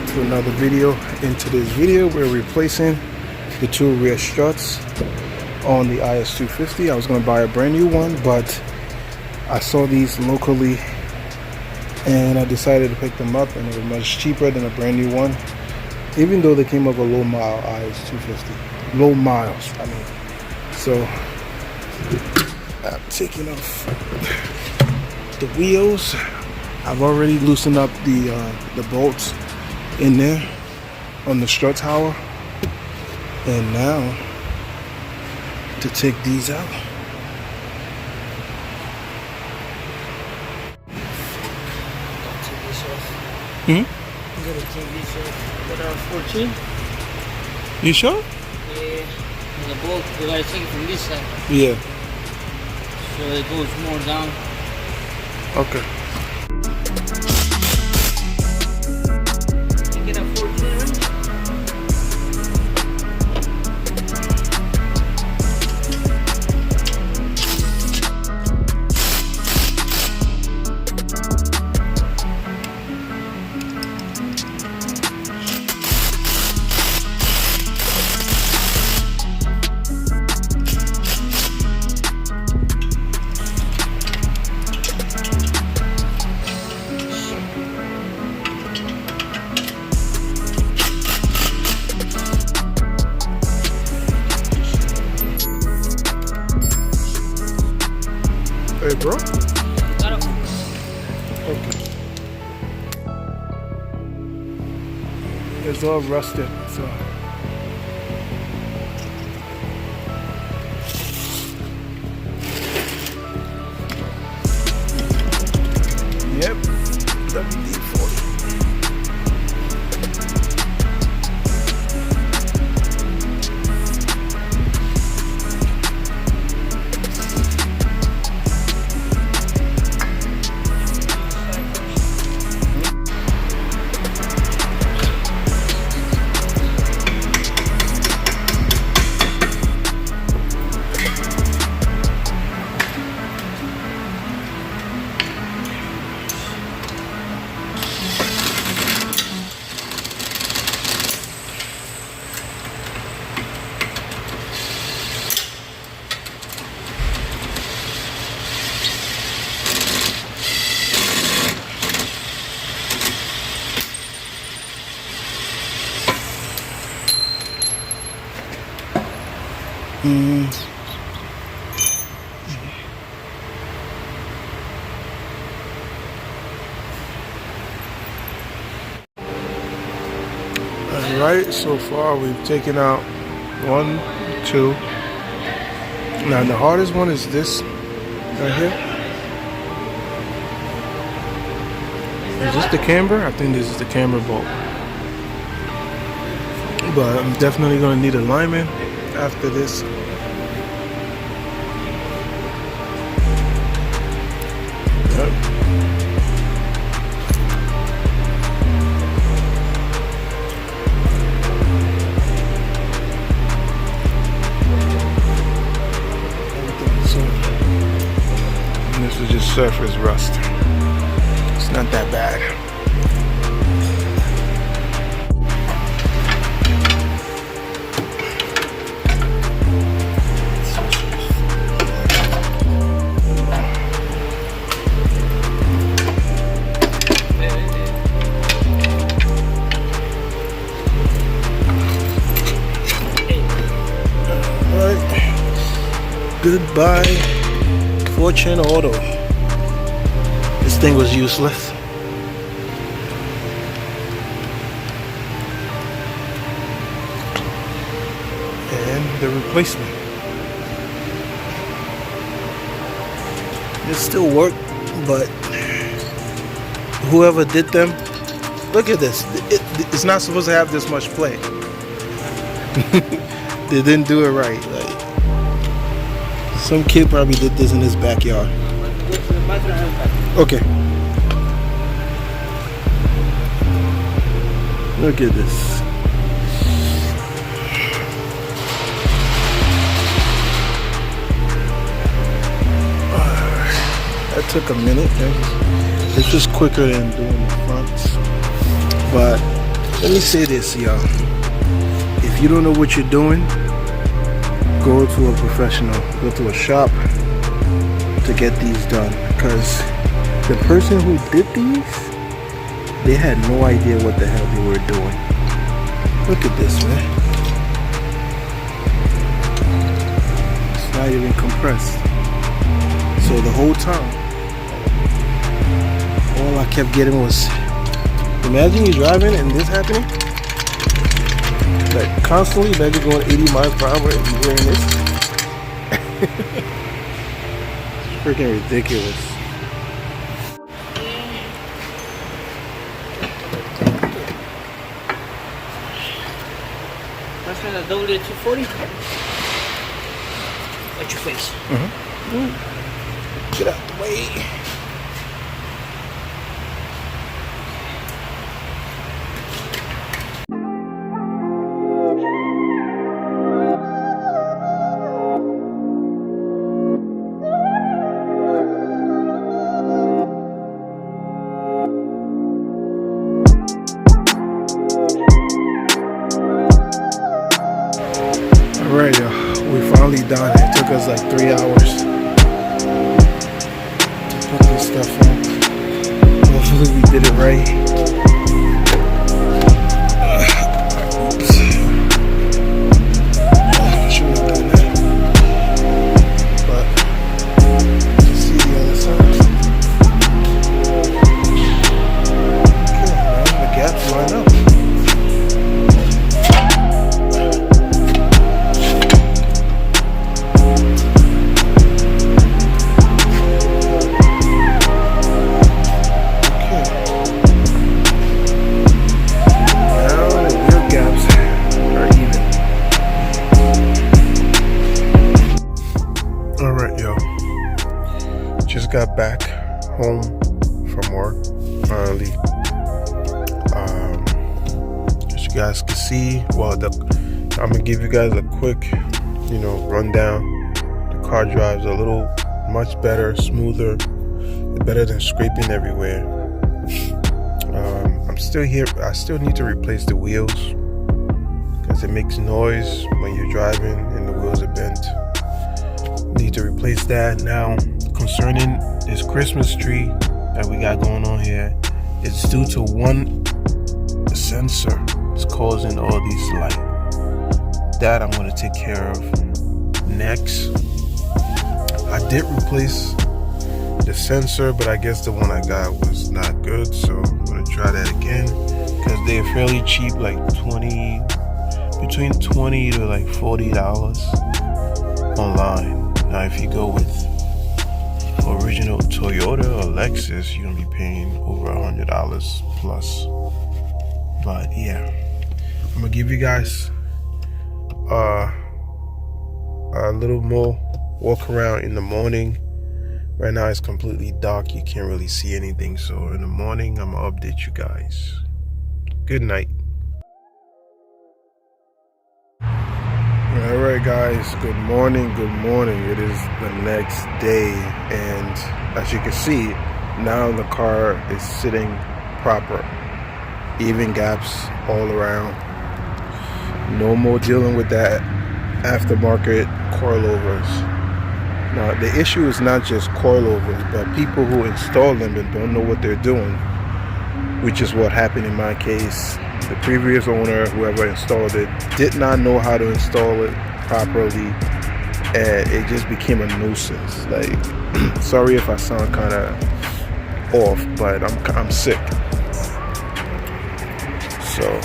to another video. In today's video, we're replacing the two rear struts on the is250. I was going to buy a brand new one, but I saw these locally and I decided to pick them up, and it was much cheaper than a brand new one, even though they came up a low mile is250. Low miles, I mean. So I'm taking off the wheels. I've already loosened up the bolts in there on the strut tower, and now to take these out. I'm gonna take this off with 14. You sure? Yeah, the bolt, we gotta take it from this side. Yeah. So it goes more down. Okay. Take it at 14, right? Hey, bro. Got it. Okay. It's all rusted, so. Yep. WD-40. Alright, so far we've taken out 1, 2. Now the hardest one is this right here. Is this the camber? I think this is the camber bolt. But I'm definitely going to need alignment after this. Yep. This is just surface rust. It's not that bad. Alright. Goodbye, Fortune Auto. This thing was useless. And the replacement. It still work, but whoever did them, look at this. It's not supposed to have this much play. They didn't do it right. Like, some kid probably did this in his backyard. Okay. Look at this. That took a minute. It's just quicker than doing the fronts. But Let me say this, y'all. If you don't know what you're doing, go to a professional, go to a shop to get these done, because the person who did these, they had no idea what the hell they were doing. Look at this, man. It's not even compressed. So the whole time, all I kept getting was, imagine you driving and this happening. Like constantly, imagine going 80 miles per hour and you wearing this. It's freaking ridiculous. That's when I double it 240. Watch your face. Get out the way. Alright, y'all, we finally done. It took us like 3 hours to put this stuff on. Hopefully we did it right. Oops. Shouldn't have done that. But you see the other side. Okay, man, the gaps line up. Just got back home from work finally. As you guys can see, well, I'm gonna give you guys a quick, rundown. The car drives a little much better, smoother, better than scraping everywhere. I'm still here. I still need to replace the wheels because it makes noise when you're driving and the wheels are bent. Need to replace that now. Concerning this Christmas tree that we got going on here, it's due to one sensor. It's causing all these light. That I'm going to take care of next. I did replace the sensor, but I guess the one I got was not good, so I'm going to try that again because they're fairly cheap, like between $20 to like $40 online. Now if you go with original Toyota or Lexus, you're gonna be paying over $100 plus. But yeah, I'm gonna give you guys a little more walk around in the morning. Right now it's completely dark, you can't really see anything, so in the morning I'm gonna update you guys. Good night. Alright guys, good morning. It is the next day, and as you can see, now the car is sitting proper. Even gaps all around. No more dealing with that aftermarket coilovers. Now the issue is not just coilovers, but people who install them and don't know what they're doing, which is what happened in my case. The previous owner, whoever installed it, did not know how to install it properly, and it just became a nuisance. Like, sorry if I sound kind of off, but I'm sick. So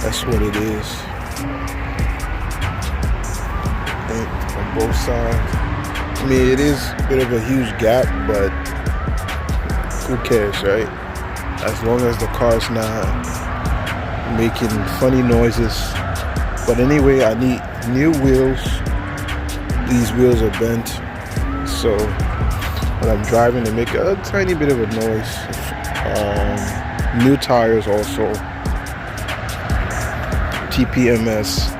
that's what it is. And on both sides, I mean, it is a bit of a huge gap, but who cares, right? As long as the car's not making funny noises. But anyway, I need new wheels. These wheels are bent, so when I'm driving they make a tiny bit of a noise. New tires also, TPMS,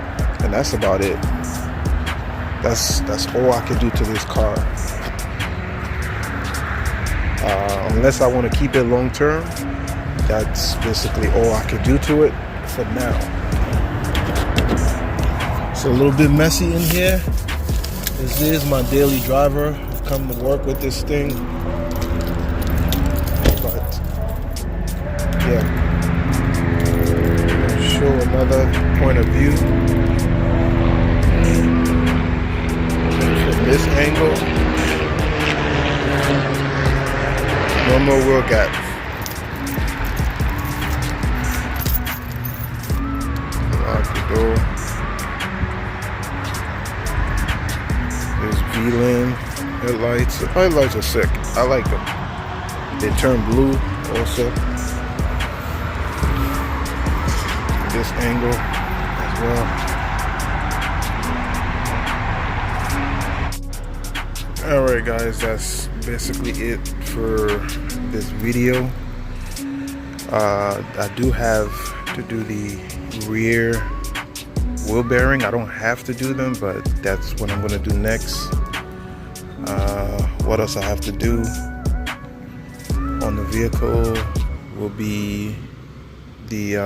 and that's about it. That's all I can do to this car. Unless I want to keep it long term, that's basically all I could do to it for now. It's a little bit messy in here. This is my daily driver. I've come to work with this thing. But yeah, I'll show another point of view from this angle. No more wheel gaps. Lock the door. There's V-Lane headlights. The headlights are sick. I like them. They turn blue also. This angle as well. Alright guys, that's basically it for this video. I do have to do the rear wheel bearing. I don't have to do them, but that's what I'm going to do next. What else I have to do on the vehicle will be the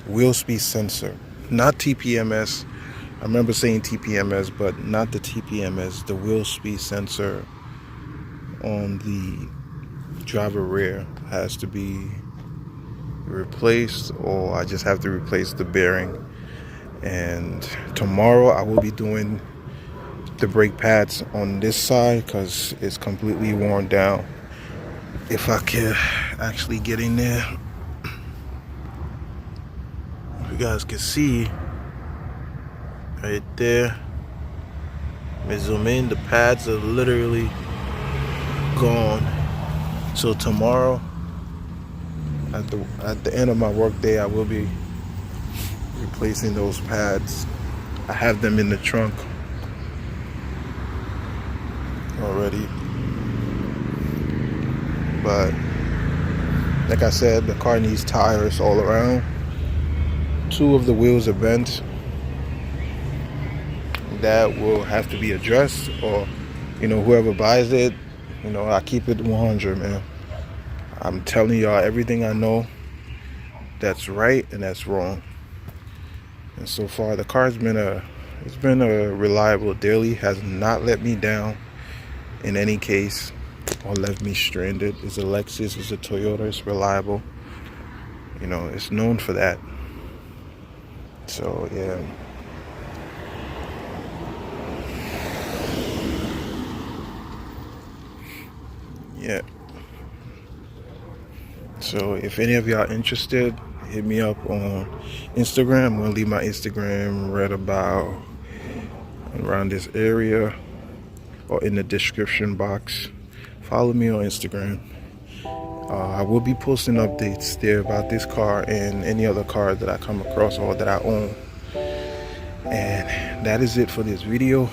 wheel speed sensor, not TPMS. I remember saying TPMS, but not the TPMS. The wheel speed sensor on the driver rear has to be replaced, or I just have to replace the bearing. And tomorrow I will be doing the brake pads on this side because it's completely worn down. If I can actually get in there, you guys can see right there. Let me zoom in. The pads are literally gone. So tomorrow at the end of my work day, I will be replacing those pads. I have them in the trunk already, but like I said, the car needs tires all around. 2 of the wheels are bent. That will have to be addressed, or whoever buys it, I keep it 100, man. I'm telling y'all everything I know that's right and that's wrong. And so far the car's been a reliable daily, has not let me down in any case or left me stranded. It's a Lexus, it's a Toyota, it's reliable. It's known for that. So yeah. Yeah. So if any of y'all interested, hit me up on Instagram. I'm gonna leave my Instagram right about around this area or in the description box. Follow me on Instagram. I will be posting updates there about this car and any other car that I come across or that I own. And that is it for this video.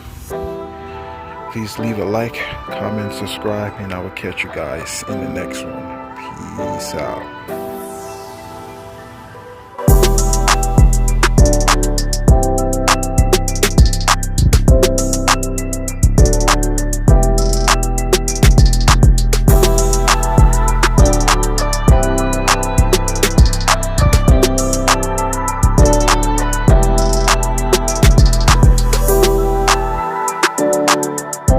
Please leave a like, comment, subscribe, and I will catch you guys in the next one. Peace out.